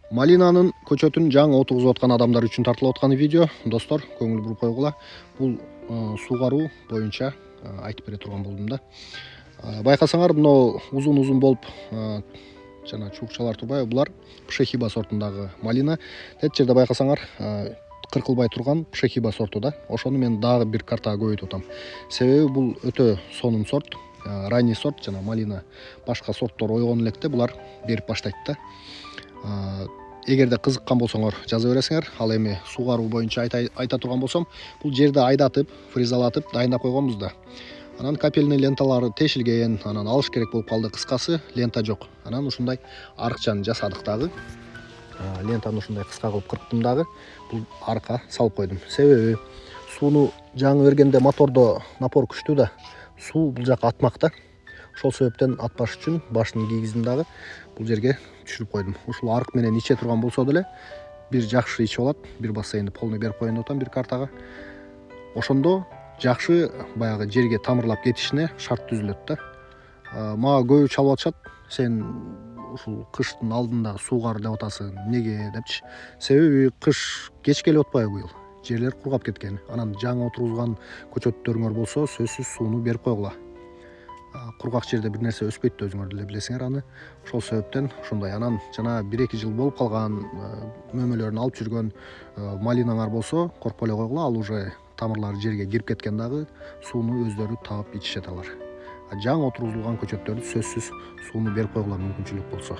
Малинанын көчөтүн жаңы отургузуп аткан адамдар үчүн тартылып аткан видео. Достор, көңүл буруп койгула. Бул суугаруу боюнча айтып бере турган болдум да. Байкасаңар, мына узун болуп жана чукчалар турбайбы, булар Пшехиба сортундагы малина. Тет жерде байкасаңар, кыркылбай турган Пшехиба сорту да. Ошону мен дагы бир картага көбөйтүп атам. Себеби бул өтө сонун сорт, ранний сорт, жана малина башка сорттор ойгон электе булар берип баштайт да. Эгерде кызыккан болсоңор жаза бересиңер. Ал эми суугаруу боюнча айта турган болсом, бул жерди айдатып, фрезалатып дайындап койгонбуз да. Анан капельный ленталары тешилген, анан алыш керек болуп калды. Кыскасы, лента жок. Анан ушундай аркчаны жасадык дагы. Лентаны ушундай кыска кылып кырктым дагы. Бул арка салып койдум. Себеби сууну жаңы бергенде мотордо напор күчтүү да. Суу бул жака атмак да. Ошол себептен атпаш үчүн башын кийгиздим дагы. Бул жерге түшүрүп койдум. Ушул арык менен иче турган болсо деле бир жакшы ичип алат. Бир бассейнди полный берип коеюн деп атам бир картага. Ошондо жакшы баягы жерге тамырлап кетишине шарт түзүлөт да. Мага көбү чалып атышат. Сен ушул кыштын алдында суугар деп атасың, неге депчи. Себеби кыш кеч келип атпайбы быйыл. Жерлер кургап кеткен. Анан жаңы отургузган көчөттөрүңөр болсо сөзсүз сууну берип койгула. Кургак жерде бир нерсе өспөйт да, өзүңөр деле билесиңер аны. Ошол себептен ушундай. Анан жана 1-2 жыл болуп калган, мөмөлөрүн алып жүргөн малинаңар болсо коркпой эле койгула. Ал уже тамырлары жерге кирип кеткен дагы, сууну өздөрү таап ичишет алар. Жаңы отургузулган көчөттөрдү сөзсүз сууну берип койгула мүмкүнчүлүк болсо.